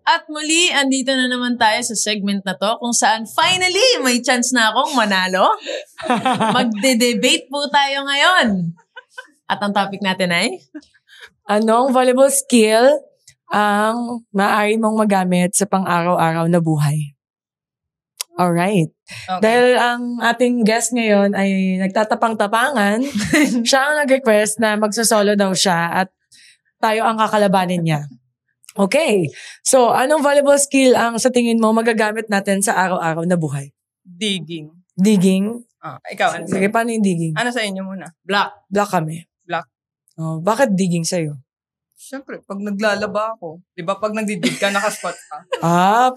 At muli, andito na naman tayo sa segment na to kung saan finally may chance na akong manalo. Magde-debate po tayo ngayon. At ang topic natin ay? Anong valuable skill ang maaari mong magamit sa pang-araw-araw na buhay? Alright. Okay. Dahil ang ating guest ngayon ay nagtatapang-tapangan, siya ang nag-request na magsasolo daw siya at tayo ang kakalabanin niya. Okay. So, anong valuable skill ang sa tingin mo magagamit natin sa araw-araw na buhay? Digging. Digging? Ikaw, ano Sige, paano yung digging? Ano sa inyo muna? Black. Black kami. Black. Oh, bakit digging sa'yo? Siyempre, pag naglalaba ako, di ba pag nagdidig ka, nakaspot ka?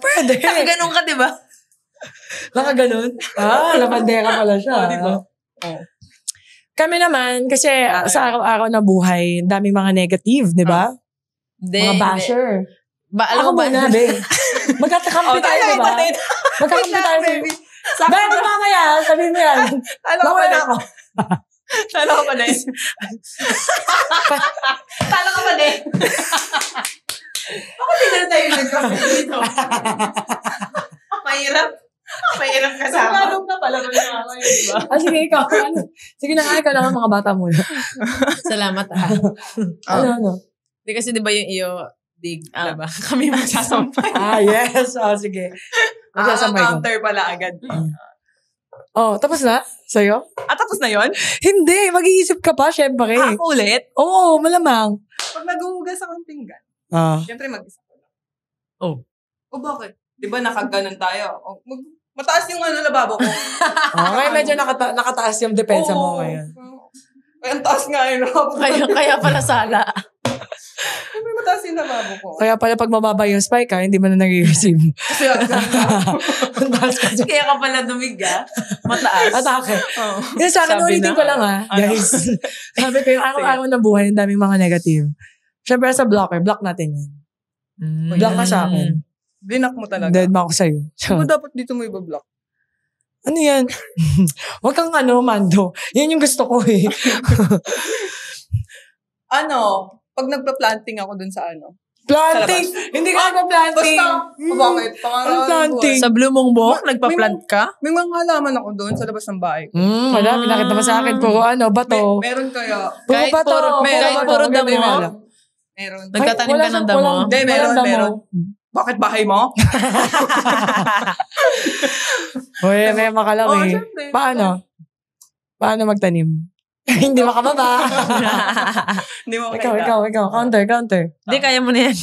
Pwede. Nakaganon ka, di ba? Nakaganon? Labandera pala siya. Di ba? Kami naman, kasi sa araw-araw na buhay, daming mga negative, di ba? Mga basher. Alam mo ba? Be. Magkakakampi tayo, di ba? Magkakampi tayo. Baby. Baby, mamaya. Sabihin mo yan. Talo ako. Talo ka pa din. Talo ka pa din. Bakit hindi na tayo nagkakampi dito? Mahirap. Mahirap kasama. Nagkadong ka pala ba yung ako yun, di ba? Sige, ikaw. Sige na nga, ikaw lang ang mga bata muna. Salamat, Ano? Di kasi di ba yung iyo, dig, diba? Kami magsasampay. Yes. Sige. Magsasampay ko. Counter pala agad. Tapos na? Sa'yo? Tapos na yon? Hindi. Mag-iisip ka pa, syempre. Ulit? Oo, malamang. Pag naghuhugas akong pinggan, syempre mag-isa ko lang. O bakit? Di ba nakaganon tayo? Mataas yung lababo ko. Okay, medyo nakataas yung depensa mo ngayon. Ay, ang taas nga yun. Kaya pala sala. Siyempre mataas yung lababo ko. Kaya pala pag mababa yung spike hindi mo na nag-receive. Kaya ka pala dumiga. Mataas. Atake. Yung sa akin, ulitin ko lang guys. Sabi ko yung araw-araw na buhay, ang daming mga negative. Siyempre sa block natin yan. Block ka sa akin. Blinak mo talaga. Dead mo ako sa'yo. Ano dapat dito mo ibablock? Ano yan? Huwag kang Mando. Yan yung gusto ko Pag nagpa-planting ako dun sa Planting! Hindi ka nagpa-planting! Basta, bakit? Planting? Sa Blue Mongbok, nagpa-plant ka? May mga halaman ako dun sa labas ng bahay ko. Wala, pinakita mo sa akin. Puro bato. Meron kaya. Kahit puro damo? Meron. Nagtatanim ka ng damo? Hindi, meron. Bakit bahay mo? Uy, may makalami. Siyempre. Paano magtanim? Hindi makababa. Hindi mo Ikaw. Counter. Hindi, kaya mo na yan.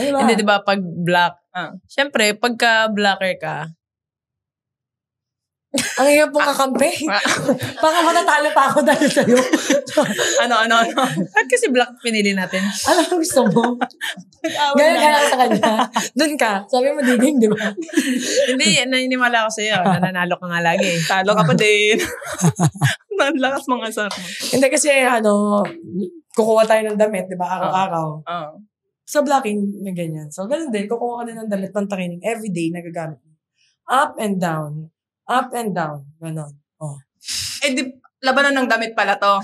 Hindi, di ba, pag black. Siyempre, pagka blacker ka, ang hirap pong kakampi. Baka matatalo pa ako dahil sa'yo. Ano? Bakit kasi black pinili natin? Ano ang gusto mo? Ganyan sa kanya. Doon ka. Sabi mo digging, di ba? Hindi, naniniwala ako sa'yo. Nananalo ka nga lagi. Talo ka pa din. Lakas mga asar mo. Hindi kasi, kukuha tayo ng damit, di ba? Araw-araw. Sa blocking, na ganyan. So, ganun din. Kukuha ka din ng damit ng training. Everyday, nagagamit mo. Up and down. Ganon. Di, labanan ng damit pala to.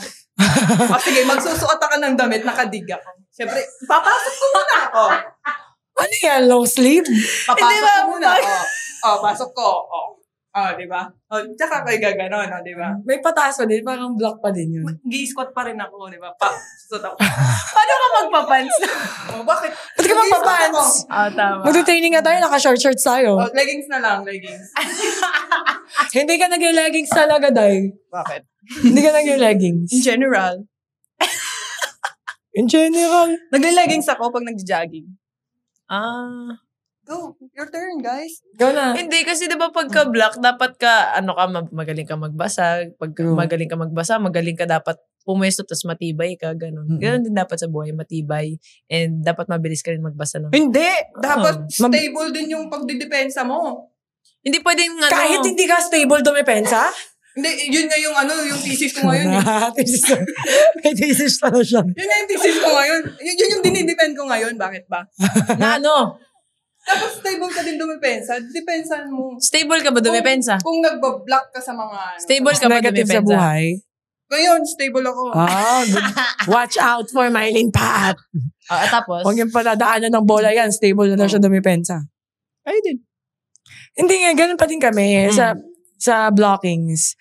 Sige, magsusuot ka ng damit, nakadig ako. Siyempre, papasok ko muna ako. Ano yan? Long sleeve? Papasok ko muna ako. Pasok ko. Di ba? Tsaka kayo gaganon, di ba? May pataas pa din, parang block pa din yun. Gi-squat pa rin ako, di ba? Susot ako. Paano ka magpapants? Bakit? Ba't ka magpapants? Tama. Mag-training nga tayo, naka-shorts tayo. Leggings na lang, leggings. Hindi ka nag-leggings talaga, Day. Bakit? Hindi ka nag-leggings. In general. Nag-leggings ako pag nag-jogging. Go. Your turn, guys. Go na. Hindi, kasi diba pagka black, dapat ka, magaling ka magbasa. Pag magaling ka magbasa, magaling ka dapat pumwesto, tapos matibay ka, ganun. Ganun din dapat sa buhay, matibay. And dapat mabilis ka rin magbasa ng... Hindi. Dapat stable din yung pagdidepensa mo. Hindi pwedeng Kahit hindi ka stable dumepensa? Hindi, yun nga yung thesis ko ngayon. May thesis pala siya. Yun nga yung thesis ko ngayon. Yun yung dinidepend ko ngayon. Bakit ba? Na Tapos stable ka din dumipensa. Depensan mo. Stable ka ba dumipensa? Kung nagba-block ka sa mga... Stable ka ba negative dumipensa? sa buhay? Ngayon, stable ako. Good. Watch out for Mylene Pat. Tapos? Huwag yung paladaanan ng bola yan. Stable na siya dumipensa. Ay, din. Hindi nga, ganun pa din kami. Sa blockings,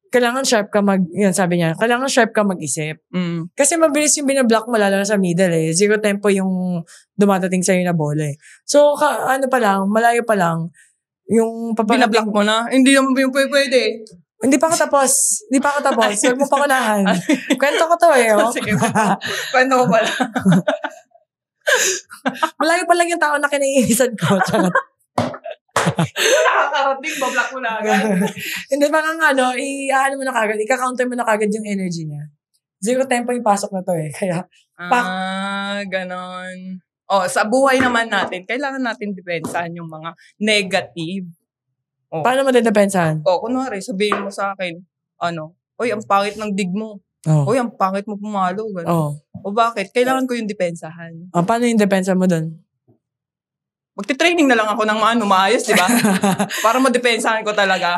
kailangan sharp ka yan sabi niya, kailangan sharp ka mag-isip. Kasi mabilis yung binablock mo, lalo na sa middle eh. 0 tempo yung dumadating sa'yo na bola eh. So, malayo pa lang, yung binablock mo na? Hindi naman yung pwede. Hindi pa ako tapos. Huwag mo pa kunahan. Kwento ko to eh. Oh. Sige, kwento ko pala. Malayo pa lang yung tao na kinaiinisan ko. Nakakarating, bablock mo na agad. Hindi, parang i-ano mo na kagad, ika-counter mo na kagad yung energy niya. 0 tempo yung pasok na to eh. Kaya, ganon. Sa buhay naman natin, kailangan natin depensahan yung mga negative. Paano mo depensahan? Kunwari, sabihin mo sa akin, oy, ang pangit ng dig mo. Oy, ang pangit mo pumalo. Ganon. O bakit? Kailangan ko yung depensahan. Paano yung depensa mo dun? Magti-training na lang ako ng maayos, di ba? Para madepensahan ko talaga.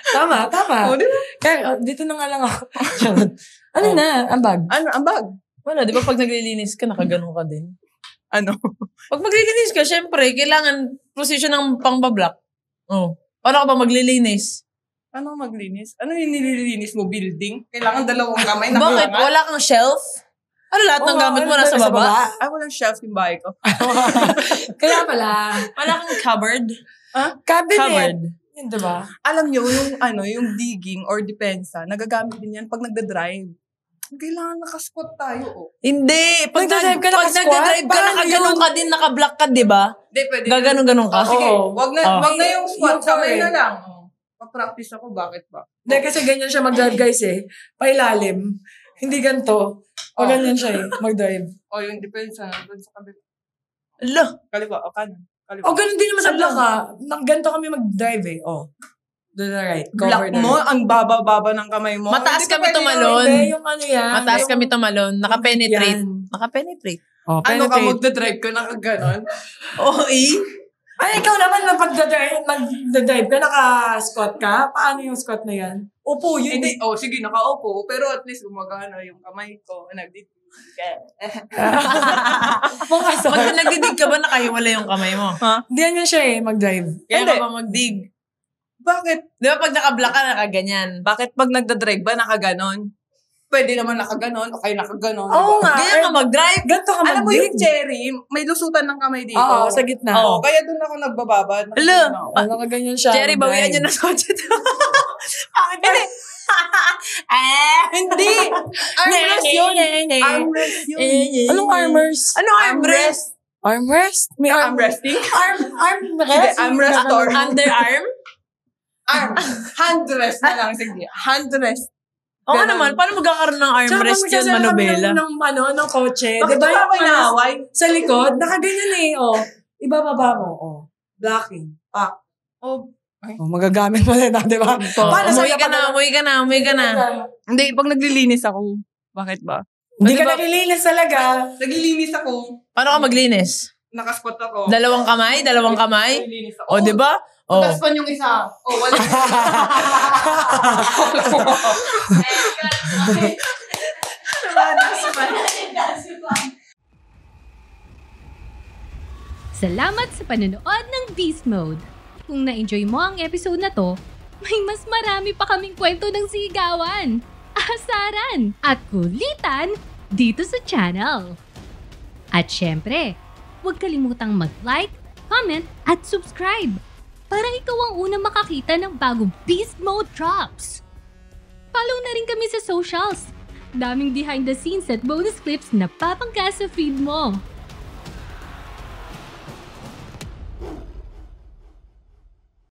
Tama. Di ba? Kaya, dito na nga lang ako. Na? Ambag? Ambag? Wala, di ba pag naglilinis ka, nakaganon ka din? Pag maglilinis ka, syempre, kailangan position ng pang-bablock. Paano ka ba maglilinis? Ano maglinis? Ano yung nililinis mo? Building? Kailangan 2 kamay na bakit? Wala kang shelf? Lahat ng gamit mo nasa baba? Walang shelf yung bahay ko. Kaya pala. Wala kang cupboard? Cabinet. Cupboard. Yun, diba? Alam nyo, yung digging or depensa, nagagamit din yan pag nagda-drive. Kailangan nakasquat tayo, Hindi. Pag nagda-drive ka, nakaganon ka din, nakablock ka, di ba? Hindi, pwede. Gaganon-ganon ka? Sige, wag na yung squat, sabay na lang. Pa-practice ako, bakit ba? Hindi, kasi ganyan siya mag-drive, guys eh. Pailalim. Hindi ganito. O ganyan siya eh, mag-drive. Yung depensa, doon sa kabila. Kaliwa, kanan. Ganun din naman sa block ganito kami mag-drive eh. Doon na right. Block mo, ang baba-baba ng kamay mo. Mataas kami tumalon. Yung yan. Mataas kami tumalon. Nakapenetrate. Ano ka, magdadrive ka, nakaganon? Ay, ikaw naman, mag-drive ka, naka-squat ka? Paano yung squat na yan? Upo yun. Hindi, sige, nakaupo. Pero at least gumagana yung kamay ko. Nagdidig. Pag nagdidig ka ba, nakahiwala yung kamay mo? Hindi yan siya eh, mag-drive. Kaya ka ba mag-dig? Bakit? Di ba pag naka-block ka, nakaganyan? Bakit pag nagdadrive ba, nakaganon? Pwede naman nakaganon, okay nakaganon. Oo nga. Ganyan ka mag-drive. Ganito ka mag-dig. Alam mo yung cherry, may lusutan ng kamay dito. Oo, sa gitna. Kaya doon ako nagbababa. Nakaganyan siya. Cherry, bawian nyo na sa kotse to. Hindi. Armrest yun. Armrest yun. Anong armrest? Anong armrest? Armrest? May armresting? Armrest? Armrest or underarm? Handrest na lang. Sige. Handrest. Oo naman, paano magkakaroon ng armrest yun, Manobela? Ng kotse. Bakit diba ako inaaway? Sa likod, nakaganyan eh. Ibababa mo. Blocking. Magagamit mo rin na, di ba? Umuwi ka na. Hindi, pag naglilinis ako. Bakit ba? Hindi ka naglilinis talaga. Naglilinis ako. Paano ka maglinis? Nakaspot ako. Dalawang kamay? Naglilinis ako. Di ba? Tapos pa yung isa. Wala. Salamat sa panonood ng Beast Mode. Kung na-enjoy mo ang episode na to, may mas marami pa kaming kwento ng sigawan, asaran, at kulitan dito sa channel. At syempre, huwag kalimutang mag-like, comment, at subscribe para ikaw ang unang makakita ng bagong Beast Mode drops. Follow na rin kami sa socials. Daming behind the scenes at bonus clips na papangka sa feed mo.